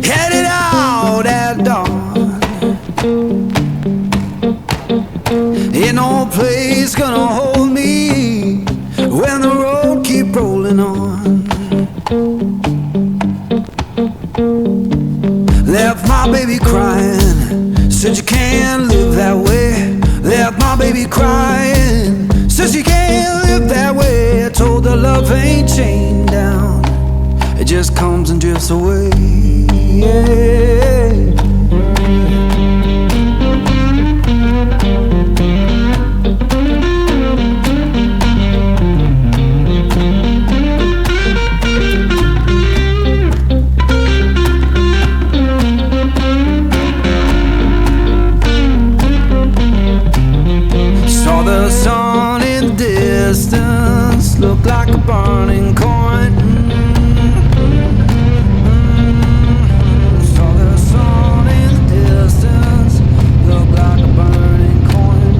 headed out at dawn. Ain't no place gonna hold me when the road keep rolling on. Left my baby crying, said you can't live that way. Left my baby crying, says you can't live that way. I told her love ain't chained down, it just comes and drifts away. Yeah. Saw the sun in the distance, looked like a burning coin. Saw the sun in the distance, looked like a burning coin.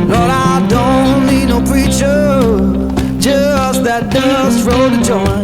Lord, I don't need no preacher, just that dust roll to join.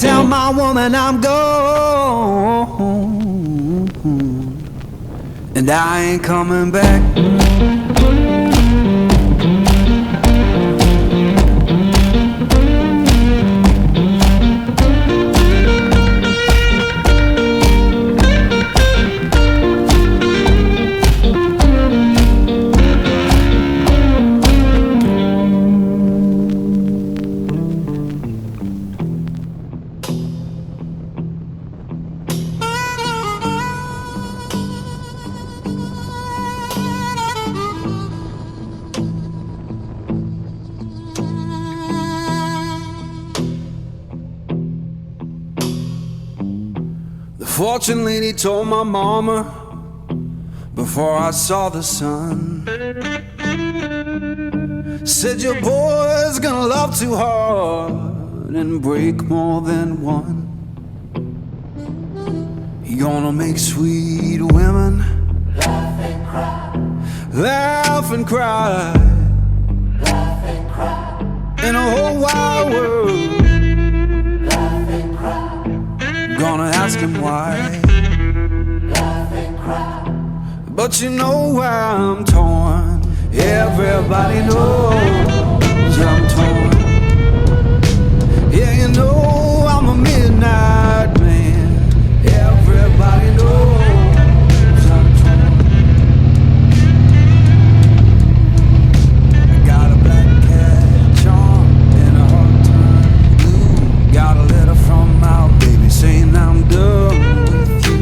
Tell my woman I'm gone, and I ain't coming back. Fortune lady told my mama before I saw the sun, said your boy's gonna love too hard and break more than one. He gonna make sweet women laugh and cry, laugh and cry, laugh and cry, in a whole wide world. Gonna ask him why, laugh and cry, but you know why I'm torn. Everybody knows I'm torn. Yeah, you know I'm a midnight man. Everybody knows I'm torn. I got a black cat charm and a heart turned blue. Got a letter from my baby saying I'm done with you.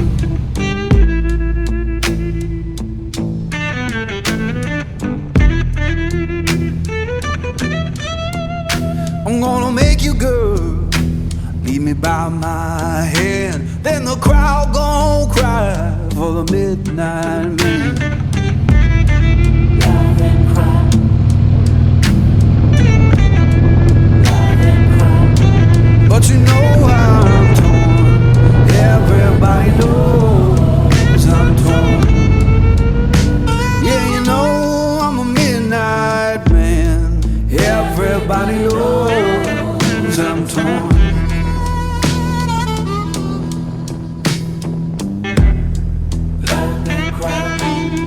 I'm gonna make you good, leave me by my hand. Then the crowd gon' cry for the midnight man. Laugh and cry, laugh and cry, but you know I'm torn. Everybody knows I'm torn. Yeah, you know I'm a midnight man. Everybody knows I'm torn. Laugh and cry.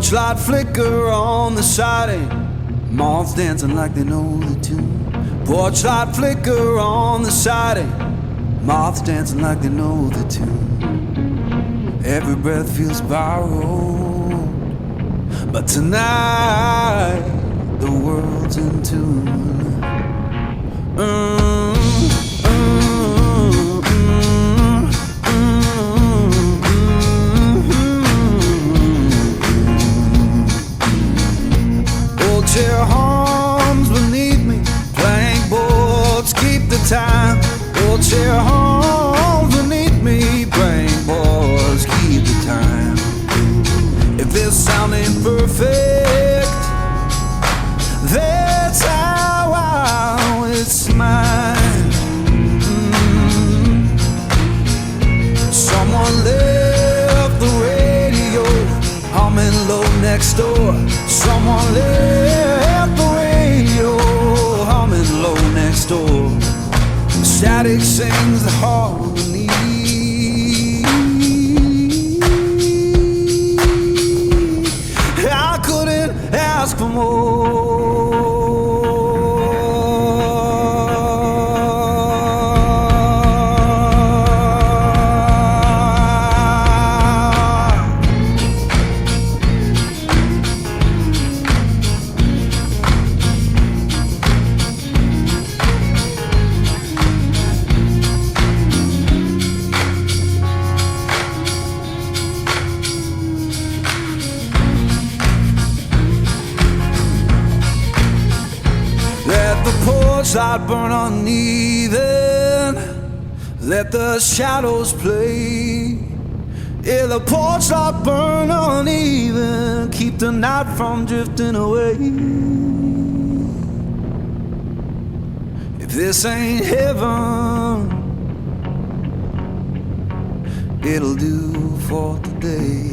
Porch light flicker on the siding, moths dancing like they know the tune. Porch light flicker on the siding, moths dancing like they know the tune. Every breath feels borrowed, but tonight the world's in tune. Old chair hums beneath me, plank boards keep the time. Old chair hums beneath me, plank boards keep the time. If this sound ain't perfect, that's how it's mine. Someone left the radio humming low next door. Someone left the radio humming low next door. Static sings the harmony. I couldn't ask for more. Light burn uneven, let the shadows play. Yeah, the porch light burn uneven, keep the night from drifting away. If this ain't heaven, it'll do for today.